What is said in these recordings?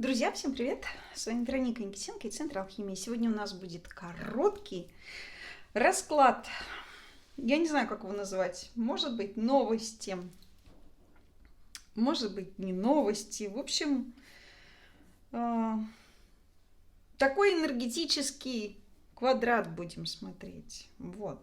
Друзья, всем привет! С вами Вероника Никитенко и Центр Алхимии. Сегодня у нас будет короткий расклад. Я не знаю, как его назвать. Может быть, новости. Может быть, не новости. В общем, такой энергетический квадрат будем смотреть. Вот.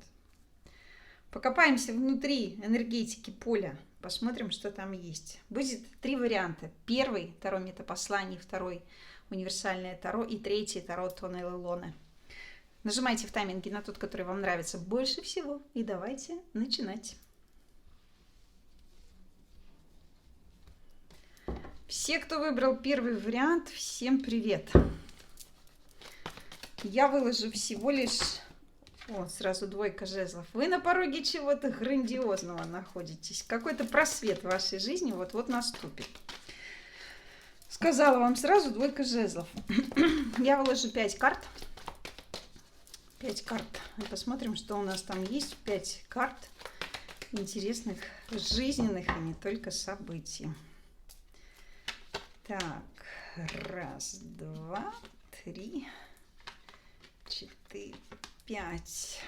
Покопаемся внутри энергетики поля. Посмотрим, что там есть. Будет 3 варианта. Первый, Таро Метапосланий, второй универсальное Таро и третий Таро Тоннель Илоны. Нажимайте в тайминге на тот, который вам нравится больше всего. И давайте начинать. Все, кто выбрал первый вариант, всем привет. Я выложу всего лишь... О, сразу двойка жезлов. Вы на пороге чего-то грандиозного находитесь. Какой-то просвет в вашей жизни вот-вот наступит. Сказала вам сразу двойка жезлов. Я выложу 5 карт. 5 карт. И посмотрим, что у нас там есть. 5 карт интересных, жизненных и не только событий. Так, 1, 2, 3, 4, 5.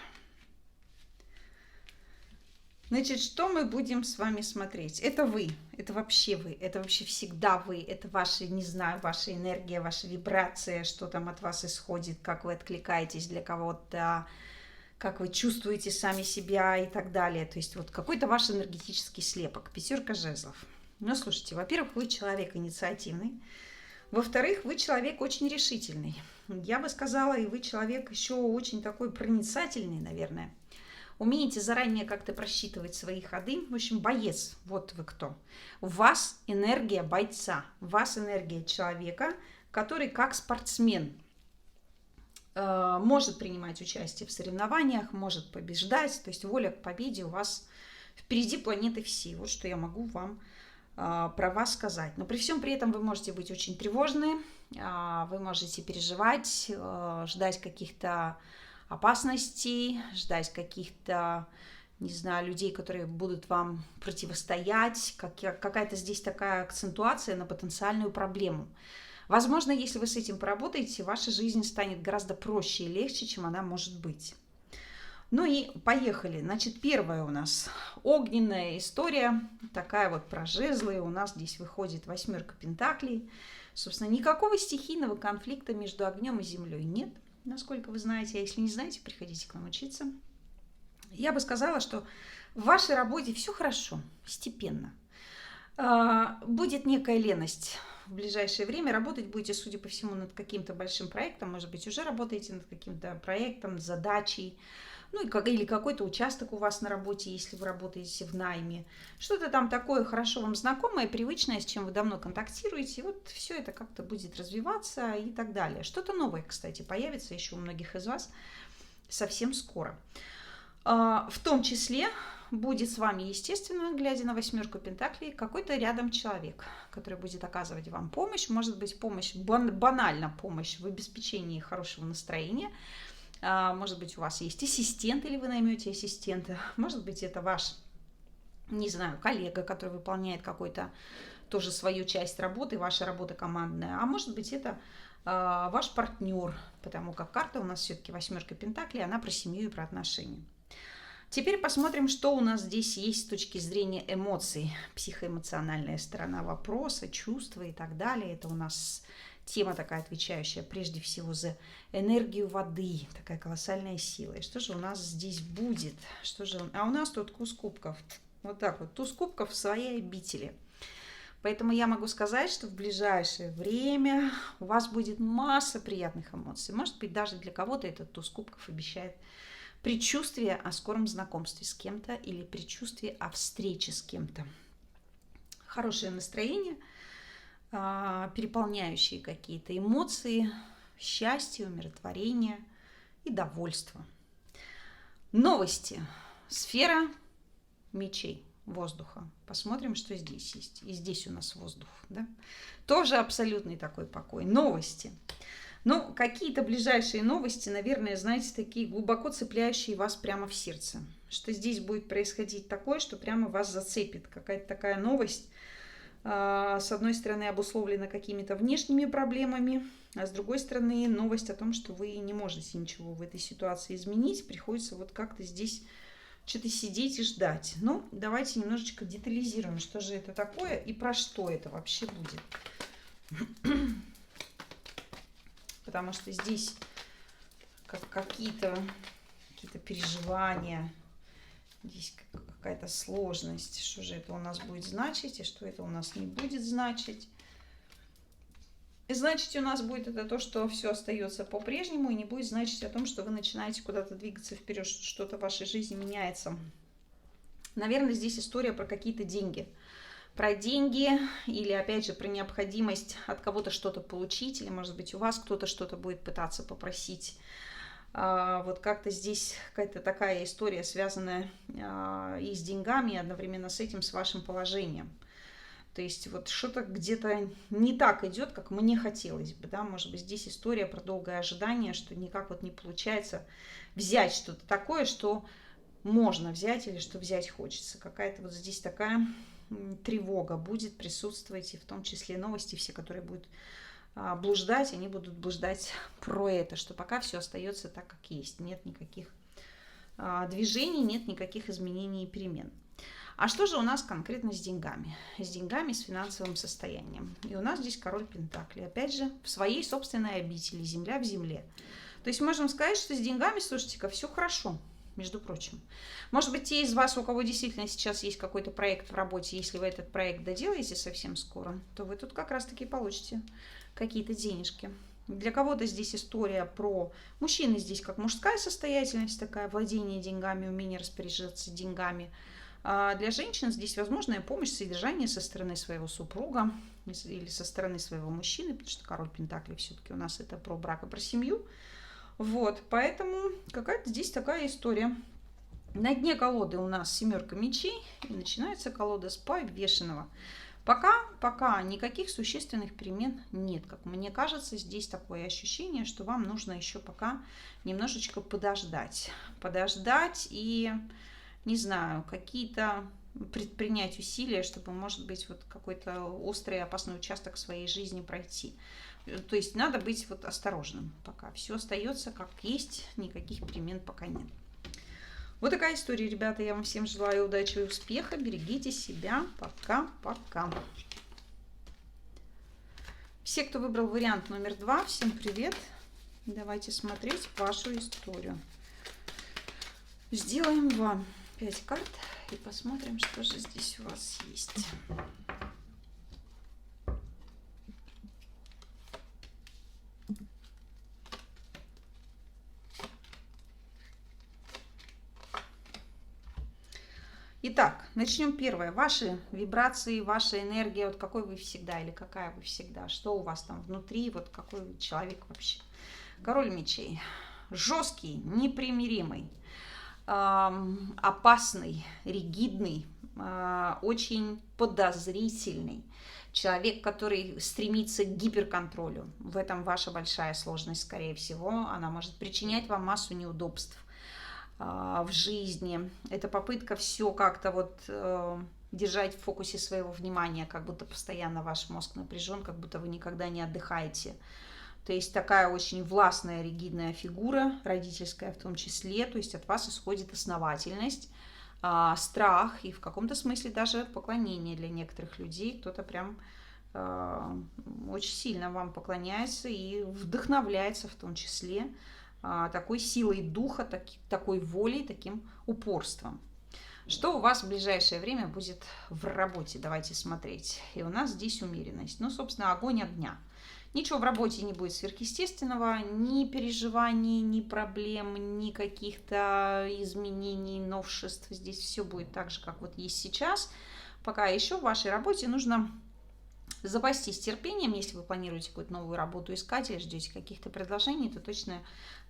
Значит, что мы будем с вами смотреть? Это вы, это вообще вы, это вообще всегда вы, это ваши, не знаю, ваша энергия, ваша вибрация, что там от вас исходит, как вы откликаетесь для кого-то, как вы чувствуете сами себя и так далее. То есть вот какой-то ваш энергетический слепок, 5 жезлов. Ну, слушайте, во-первых, вы человек инициативный. Во-вторых, вы человек очень решительный. Я бы сказала, и вы человек еще очень такой проницательный, наверное. Умеете заранее как-то просчитывать свои ходы. В общем, боец, вот вы кто. У вас энергия бойца, у вас энергия человека, который как спортсмен может принимать участие в соревнованиях, может побеждать. То есть воля к победе у вас впереди планеты всей. Вот что я могу вам про вас сказать. Но при всем при этом вы можете быть очень тревожны, вы можете переживать, ждать каких-то опасностей, ждать каких-то, не знаю, людей, которые будут вам противостоять. Какая-то здесь такая акцентуация на потенциальную проблему. Возможно, если вы с этим поработаете, ваша жизнь станет гораздо проще и легче, чем она может быть. Ну и поехали. Значит, первая у нас огненная история, такая вот про жезлы. У нас здесь выходит 8 пентаклей. Собственно, никакого стихийного конфликта между огнем и землей нет, насколько вы знаете. А если не знаете, приходите к нам учиться. Я бы сказала, что в вашей работе все хорошо, степенно. Будет некая леность. В ближайшее время работать будете, судя по всему, над каким-то большим проектом. Может быть, уже работаете над каким-то проектом, задачей. Ну, или какой-то участок у вас на работе, если вы работаете в найме. Что-то там такое хорошо вам знакомое, привычное, с чем вы давно контактируете. И вот все это как-то будет развиваться и так далее. Что-то новое, кстати, появится еще у многих из вас совсем скоро. В том числе будет с вами, естественно, глядя на 8 пентаклей, какой-то рядом человек, который будет оказывать вам помощь. Может быть, помощь, банально помощь в обеспечении хорошего настроения. Может быть, у вас есть ассистент, или вы наймете ассистента. Может быть, это ваш, не знаю, коллега, который выполняет какую-то тоже свою часть работы, ваша работа командная. А может быть, это ваш партнер, потому как карта у нас все-таки 8 пентаклей, она про семью и про отношения. Теперь посмотрим, что у нас здесь есть с точки зрения эмоций. Психоэмоциональная сторона вопроса, чувства и так далее. Это у нас тема такая, отвечающая прежде всего за энергию воды. Такая колоссальная сила. И что же у нас здесь будет? А у нас тут туз кубков. Вот так вот. Туз кубков в своей обители. Поэтому я могу сказать, что в ближайшее время у вас будет масса приятных эмоций. Может быть, даже для кого-то этот туз кубков обещает предчувствие о скором знакомстве с кем-то или предчувствие о встрече с кем-то. Хорошее настроение, переполняющие какие-то эмоции, счастье, умиротворение и довольство. Новости. Сфера мечей, воздуха. Посмотрим, что здесь есть. И здесь у нас воздух. Да? Тоже абсолютный такой покой. Новости. Ну, какие-то ближайшие новости, наверное, знаете, такие глубоко цепляющие вас прямо в сердце. Что здесь будет происходить такое, что прямо вас зацепит. Какая-то такая новость, с одной стороны, обусловлено какими-то внешними проблемами, а с другой стороны, новость о том, что вы не можете ничего в этой ситуации изменить. Приходится вот как-то здесь что-то сидеть и ждать. Ну, давайте немножечко детализируем, что же это такое и про что это вообще будет. Потому что здесь какие-то переживания, здесь какая-то сложность, что же это у нас будет значить и что это у нас не будет значить. И значить у нас будет это то, что все остается по-прежнему, и не будет значить о том, что вы начинаете куда-то двигаться вперед, что-то в вашей жизни меняется. Наверное, здесь история про какие-то деньги. Про деньги или, опять же, про необходимость от кого-то что-то получить, или, может быть, у вас кто-то что-то будет пытаться попросить. Вот как-то здесь какая-то такая история, связанная и с деньгами, и одновременно с этим, с вашим положением. То есть вот что-то где-то не так идет, как мне хотелось бы, да, может быть, здесь история про долгое ожидание, что никак вот не получается взять что-то такое, что можно взять или что взять хочется. Какая-то вот здесь такая тревога будет присутствовать, и в том числе новости все, которые будут блуждать, они будут блуждать про это, что пока все остается так, как есть. Нет никаких движений, нет никаких изменений и перемен. А что же у нас конкретно с деньгами? С деньгами, с финансовым состоянием. И у нас здесь король Пентаклей. Опять же, в своей собственной обители, земля в земле. То есть можем сказать, что с деньгами, слушайте-ка, все хорошо, между прочим. Может быть, те из вас, у кого действительно сейчас есть какой-то проект в работе, если вы этот проект доделаете совсем скоро, то вы тут как раз-таки получите какие-то денежки. Для кого-то здесь история про мужчины, здесь как мужская состоятельность, такая владение деньгами, умение распоряжаться деньгами. А для женщин здесь возможная помощь, содержание со стороны своего супруга или со стороны своего мужчины, потому что король Пентаклей все-таки у нас это про брак и про семью. Вот, поэтому какая-то здесь такая история. На дне колоды у нас семерка мечей, и начинается колода с повешенного. Пока никаких существенных перемен нет. Как мне кажется, здесь такое ощущение, что вам нужно еще пока немножечко подождать. Подождать и, не знаю, какие-то предпринять усилия, чтобы, может быть, вот какой-то острый и опасный участок своей жизни пройти. То есть надо быть вот осторожным пока. Все остается как есть, никаких перемен пока нет. Вот такая история, ребята. Я вам всем желаю удачи и успеха. Берегите себя. Пока-пока. Все, кто выбрал вариант номер 2, всем привет. Давайте смотреть вашу историю. Сделаем вам 5 карт и посмотрим, что же здесь у вас есть. Итак, начнем первое. Ваши вибрации, ваша энергия, вот какой вы всегда или какая вы всегда, что у вас там внутри, вот какой вы человек вообще. Король мечей. Жесткий, непримиримый, опасный, ригидный, очень подозрительный. Человек, который стремится к гиперконтролю. В этом ваша большая сложность, скорее всего. Она может причинять вам массу неудобств в жизни. Это попытка все как-то вот держать в фокусе своего внимания, как будто постоянно ваш мозг напряжен, как будто вы никогда не отдыхаете. То есть такая очень властная, ригидная фигура, родительская в том числе. То есть от вас исходит основательность, страх и в каком-то смысле даже поклонение для некоторых людей. Кто-то прям очень сильно вам поклоняется и вдохновляется в том числе такой силой духа, такой волей, таким упорством. Что у вас в ближайшее время будет в работе? Давайте смотреть. И у нас здесь умеренность. Ну, собственно, огонь огня. Ничего в работе не будет сверхъестественного, ни переживаний, ни проблем, ни каких-то изменений, новшеств. Здесь все будет так же, как вот есть сейчас. Пока еще в вашей работе нужно запастись терпением, если вы планируете какую-то новую работу искать или ждете каких-то предложений, то точно,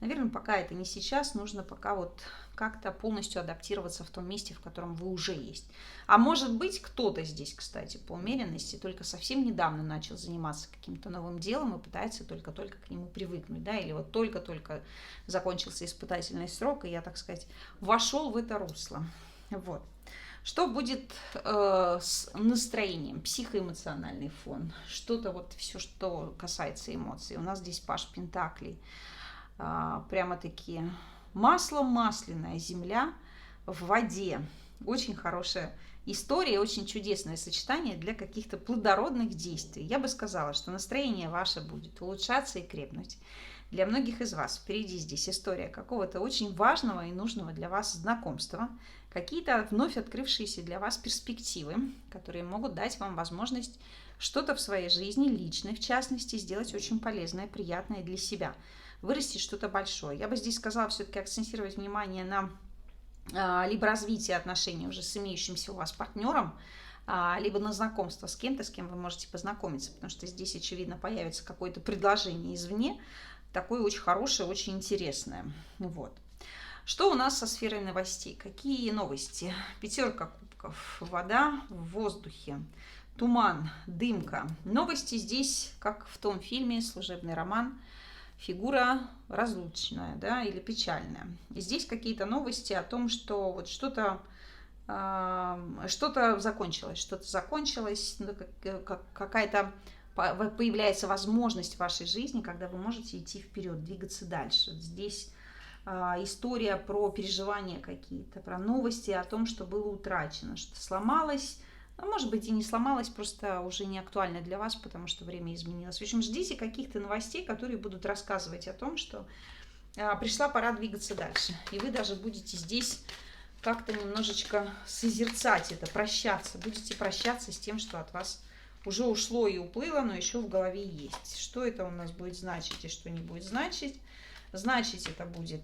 наверное, пока это не сейчас, нужно пока вот как-то полностью адаптироваться в том месте, в котором вы уже есть. А может быть, кто-то здесь, кстати, по умеренности только совсем недавно начал заниматься каким-то новым делом и пытается только-только к нему привыкнуть, да, или вот только-только закончился испытательный срок, и я, так сказать, вошел в это русло. Вот. Что будет с настроением, психоэмоциональный фон, что-то вот все, что касается эмоций. У нас здесь Паш Пентаклей, прямо-таки маслом масляная земля в воде. Очень хорошая история, очень чудесное сочетание для каких-то плодородных действий. Я бы сказала, что настроение ваше будет улучшаться и крепнуть. Для многих из вас впереди здесь история какого-то очень важного и нужного для вас знакомства, какие-то вновь открывшиеся для вас перспективы, которые могут дать вам возможность что-то в своей жизни, личной в частности, сделать очень полезное, приятное для себя, вырастить что-то большое. Я бы здесь сказала все-таки акцентировать внимание на либо развитие отношений уже с имеющимся у вас партнером, либо на знакомство с кем-то, с кем вы можете познакомиться, потому что здесь, очевидно, появится какое-то предложение извне, такое очень хорошее, очень интересное. Вот. Что у нас со сферой новостей? Какие новости? Пятерка кубков, вода в воздухе, туман, дымка. Новости здесь, как в том фильме «Служебный роман», фигура разлучная, да, или печальная. И здесь какие-то новости о том, что вот что-то закончилось, какая-то появляется возможность в вашей жизни, когда вы можете идти вперед, двигаться дальше. Здесь история про переживания какие-то, про новости о том, что было утрачено, что сломалось, а может быть и не сломалось, просто уже не актуально для вас, потому что время изменилось. В общем, ждите каких-то новостей, которые будут рассказывать о том, что пришла пора двигаться дальше. И вы даже будете здесь как-то немножечко созерцать это, прощаться. Будете прощаться с тем, что от вас уже ушло и уплыло, но еще в голове есть. Что это у нас будет значить и что не будет значить? Значить это будет,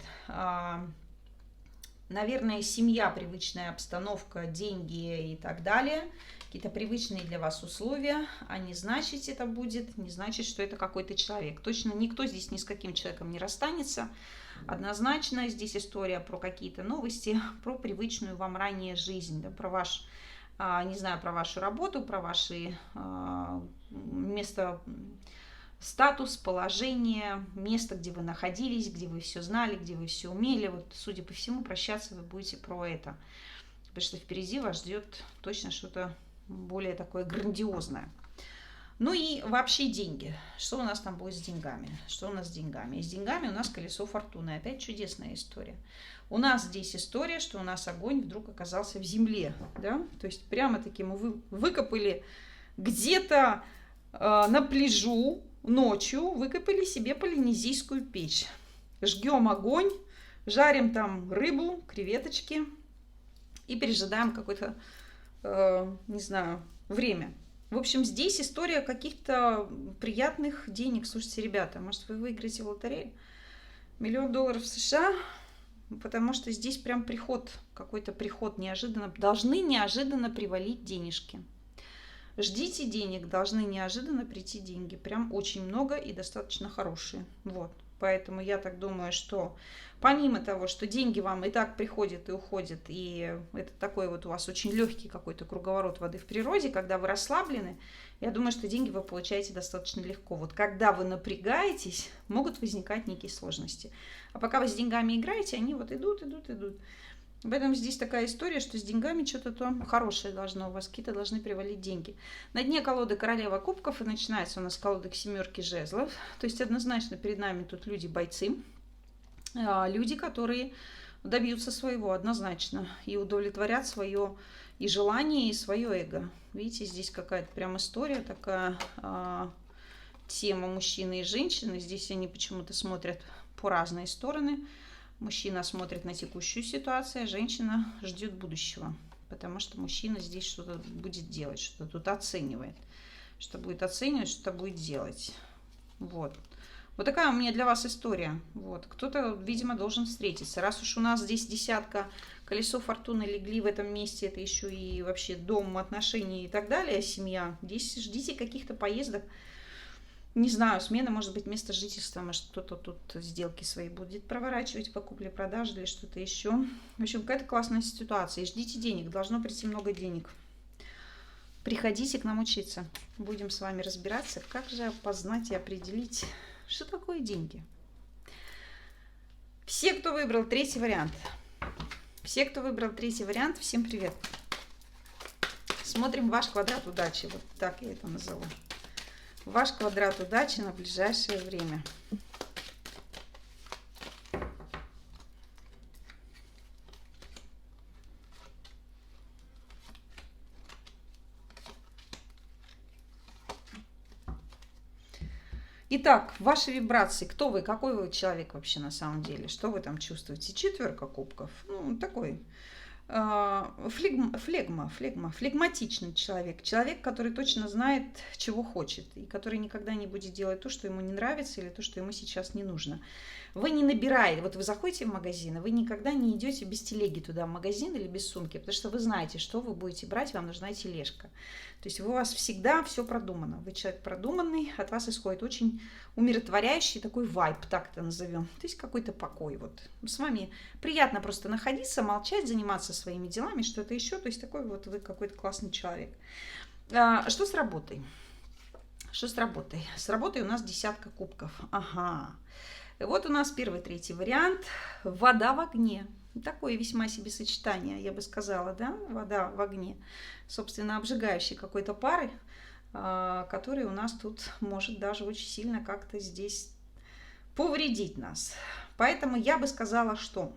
наверное, семья, привычная обстановка, деньги и так далее. Какие-то привычные для вас условия. А не значить это будет, не значит, что это какой-то человек. Точно никто здесь ни с каким человеком не расстанется. Однозначно здесь история про какие-то новости, про привычную вам ранее жизнь, да, про ваш, не знаю, про вашу работу, про ваши место, статус, положение, место, где вы находились, где вы все знали, где вы все умели. Вот, судя по всему, прощаться вы будете про это. Потому что впереди вас ждет точно что-то более такое грандиозное. Ну и вообще деньги. Что у нас там будет с деньгами? Что у нас с деньгами? И с деньгами у нас колесо фортуны. Опять чудесная история. У нас здесь история, что у нас огонь вдруг оказался в земле. Да? То есть прямо-таки мы выкопали где-то на пляжу ночью, выкопали себе полинезийскую печь. Жгем огонь, жарим там рыбу, креветочки и пережидаем какое-то, не знаю, время. В общем, здесь история каких-то приятных денег. Слушайте, ребята, может, вы выиграете в лотерею? $1 000 000 США, потому что здесь прям приход, какой-то приход неожиданно. Должны неожиданно привалить денежки. Ждите денег, должны неожиданно прийти деньги. Прям очень много и достаточно хорошие. Вот. Поэтому я так думаю, что помимо того, что деньги вам и так приходят и уходят, и это такой вот у вас очень легкий какой-то круговорот воды в природе, когда вы расслаблены, я думаю, что деньги вы получаете достаточно легко. Вот когда вы напрягаетесь, могут возникать некие сложности. А пока вы с деньгами играете, они вот идут. Поэтому здесь такая история, что с деньгами что-то там хорошее должно, у вас какие-то должны привалить деньги. На дне колоды королева кубков, и начинается у нас колода к семерке жезлов. То есть однозначно перед нами тут люди-бойцы, люди, которые добьются своего однозначно и удовлетворят свое и желание, и свое эго. Видите, здесь какая-то прям история такая, тема мужчины и женщины. Здесь они почему-то смотрят по разные стороны. Мужчина смотрит на текущую ситуацию, а женщина ждет будущего. Потому что мужчина здесь что-то будет делать, что-то тут оценивает. Что будет оценивать, что-то будет делать. Вот. Вот такая у меня для вас история. Вот. Кто-то, видимо, должен встретиться. Раз уж у нас здесь десятка, колесо фортуны легли в этом месте, это еще и вообще дом, отношения и так далее, семья. Здесь ждите каких-то поездок. Не знаю, смена, может быть, место жительства, может, кто-то тут сделки свои будет проворачивать по купле-продаже или что-то еще. В общем, какая-то классная ситуация. И ждите денег, должно прийти много денег. Приходите к нам учиться. Будем с вами разбираться, как же опознать и определить, что такое деньги. Все, кто выбрал третий вариант. Всем привет. Смотрим ваш квадрат удачи. Вот так я это назову. Ваш квадрат удачи на ближайшее время. Итак, ваши вибрации. Кто вы? Какой вы человек вообще на самом деле? Что вы там чувствуете? Четверка кубков. Ну, такой флегматичный человек. Человек, который точно знает, чего хочет. И который никогда не будет делать то, что ему не нравится, или то, что ему сейчас не нужно. Вы не набираете, вот вы заходите в магазин, и вы никогда не идете без телеги туда в магазин или без сумки, потому что вы знаете, что вы будете брать, вам нужна тележка. То есть у вас всегда все продумано. Вы человек продуманный, от вас исходит очень умиротворяющий такой вайб, так это назовем. То есть какой-то покой. Вот с вами приятно просто находиться, молчать, заниматься своими делами, что-то еще. То есть такой вот вы какой-то классный человек. Что с работой? Что с работой? С работой у нас десятка кубков. Ага. И вот у нас первый, третий вариант. Вода в огне. Такое весьма себе сочетание, я бы сказала, да? Вода в огне. Собственно, обжигающей какой-то пары, который у нас тут может даже очень сильно как-то здесь повредить нас. Поэтому я бы сказала, что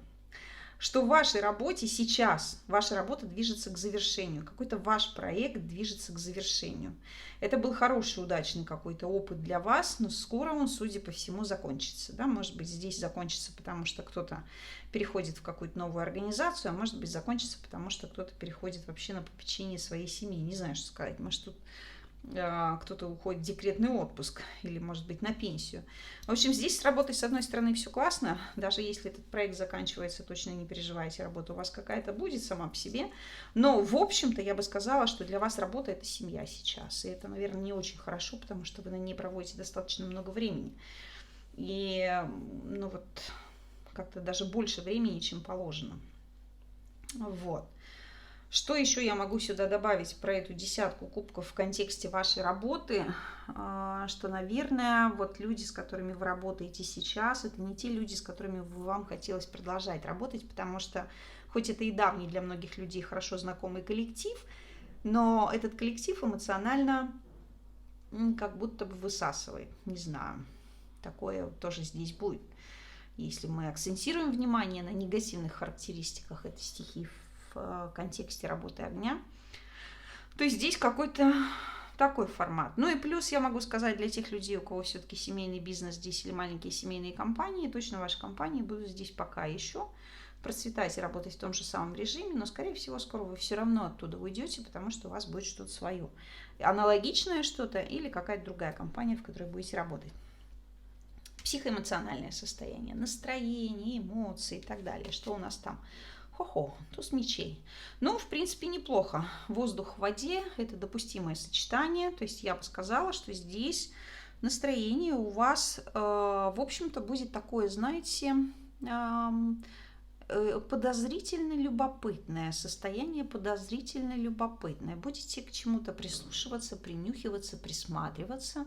в вашей работе сейчас, ваша работа движется к завершению, какой-то ваш проект движется к завершению. Это был хороший, удачный какой-то опыт для вас, но скоро он, судя по всему, закончится. Да? Может быть, здесь закончится, потому что кто-то переходит в какую-то новую организацию, а может быть, закончится, потому что кто-то переходит вообще на попечение своей семьи. Не знаю, что сказать. Может, тут кто-то уходит в декретный отпуск или, может быть, на пенсию. В общем, здесь с работой, с одной стороны, все классно. Даже если этот проект заканчивается, точно не переживайте, работа у вас какая-то будет сама по себе. Но, в общем-то, я бы сказала, что для вас работа – это семья сейчас. И это, наверное, не очень хорошо, потому что вы на ней проводите достаточно много времени. И, ну вот, как-то даже больше времени, чем положено. Вот. Что еще я могу сюда добавить про эту десятку кубков в контексте вашей работы? Что, наверное, вот люди, с которыми вы работаете сейчас, это не те люди, с которыми вам хотелось продолжать работать, потому что, хоть это и давний для многих людей хорошо знакомый коллектив, но этот коллектив эмоционально как будто бы высасывает. Не знаю, такое тоже здесь будет. Если мы акцентируем внимание на негативных характеристиках этой стихии в контексте работы огня, то есть здесь какой-то такой формат. Ну и плюс я могу сказать для тех людей, у кого все-таки семейный бизнес здесь или маленькие семейные компании, точно ваши компании будут здесь пока еще процветать и работать в том же самом режиме, но, скорее всего, скоро вы все равно оттуда уйдете, потому что у вас будет что-то свое. Аналогичное что-то или какая-то другая компания, в которой будете работать. Психоэмоциональное состояние, настроение, эмоции и так далее. Что у нас там? Хо-хо, туз мечей. Ну, в принципе, неплохо. Воздух в воде – это допустимое сочетание. То есть я бы сказала, что здесь настроение у вас, в общем-то, будет такое, знаете, подозрительно любопытное. Состояние подозрительно любопытное. Будете к чему-то прислушиваться, принюхиваться, присматриваться.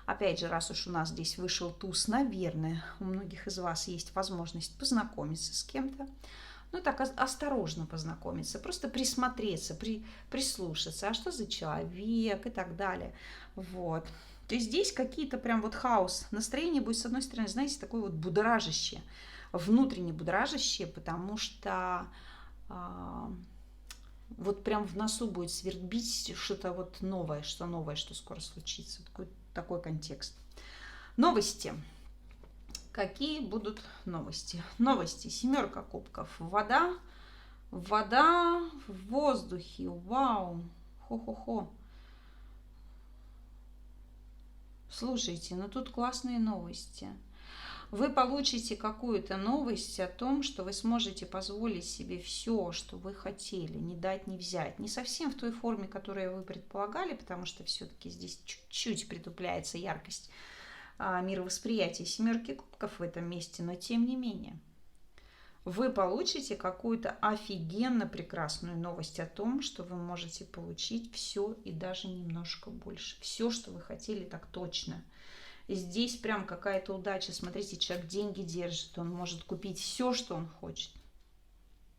Опять же, раз уж у нас здесь вышел туз, наверное, у многих из вас есть возможность познакомиться с кем-то. Ну, так осторожно познакомиться, просто присмотреться, прислушаться, а что за человек и так далее. Вот. То есть здесь какие-то прям вот хаос. Настроение будет, с одной стороны, знаете, такое вот будоражащее, внутренне будоражащее, потому что вот прям в носу будет свербить что-то вот новое, что скоро случится. Такой контекст. Новости. Какие будут новости? Новости. Семерка кубков. Вода. Вода в воздухе. Вау. Хо-хо-хо. Слушайте, ну тут классные новости. Вы получите какую-то новость о том, что вы сможете позволить себе все, что вы хотели, не дать, не взять. Не совсем в той форме, которую вы предполагали, потому что все-таки здесь чуть-чуть притупляется яркость мировосприятия семерки кубков в этом месте, но тем не менее. Вы получите какую-то офигенно прекрасную новость о том, что вы можете получить все и даже немножко больше. Все, что вы хотели, так точно. Здесь прям какая-то удача. Смотрите, человек деньги держит, он может купить все, что он хочет.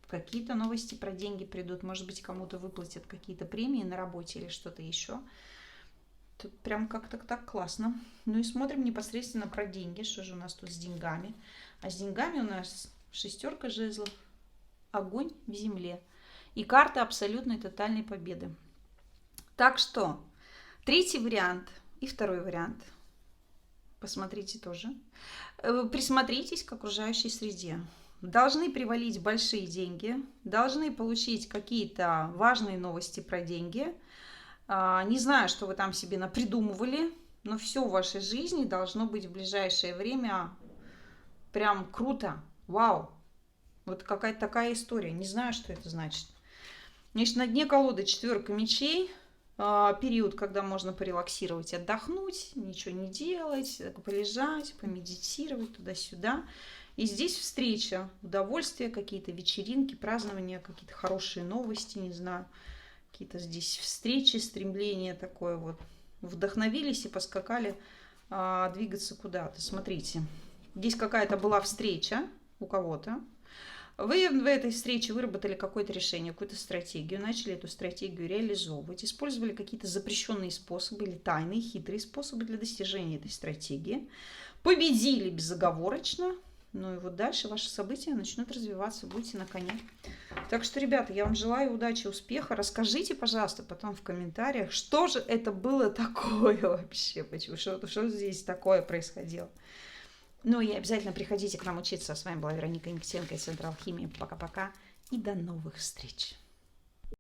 Какие-то новости про деньги придут. Может быть, кому-то выплатят какие-то премии на работе или что-то еще. Тут прям как-то так классно. Ну и смотрим непосредственно про деньги. Что же у нас тут с деньгами? А с деньгами у нас 6 жезлов. Огонь в земле. И карта абсолютной тотальной победы. Так что, третий вариант и второй вариант. Посмотрите тоже. Присмотритесь к окружающей среде. Должны привалить большие деньги. Должны получить какие-то важные новости про деньги. Не знаю, что вы там себе напридумывали, но все в вашей жизни должно быть в ближайшее время прям круто. Вау! Вот какая-то такая история. Не знаю, что это значит. Значит, на дне колоды 4 мечей. Период, когда можно порелаксировать, отдохнуть, ничего не делать, полежать, помедитировать туда-сюда. И здесь встреча, удовольствие, какие-то вечеринки, празднования, какие-то хорошие новости, не знаю. Какие-то здесь встречи, стремления такое вот. Вдохновились и поскакали двигаться куда-то. Смотрите, здесь какая-то была встреча у кого-то. Вы в этой встрече выработали какое-то решение, какую-то стратегию, начали эту стратегию реализовывать, использовали какие-то запрещенные способы или тайные, хитрые способы для достижения этой стратегии, победили безоговорочно, ну и вот дальше ваши события начнут развиваться, будете на коне. Так что, ребята, я вам желаю удачи, успеха. Расскажите, пожалуйста, потом в комментариях, что же это было такое вообще, почему, что здесь такое происходило. Ну и обязательно приходите к нам учиться. С вами была Вероника Никитенко из Центра Алхимии. Пока-пока и до новых встреч.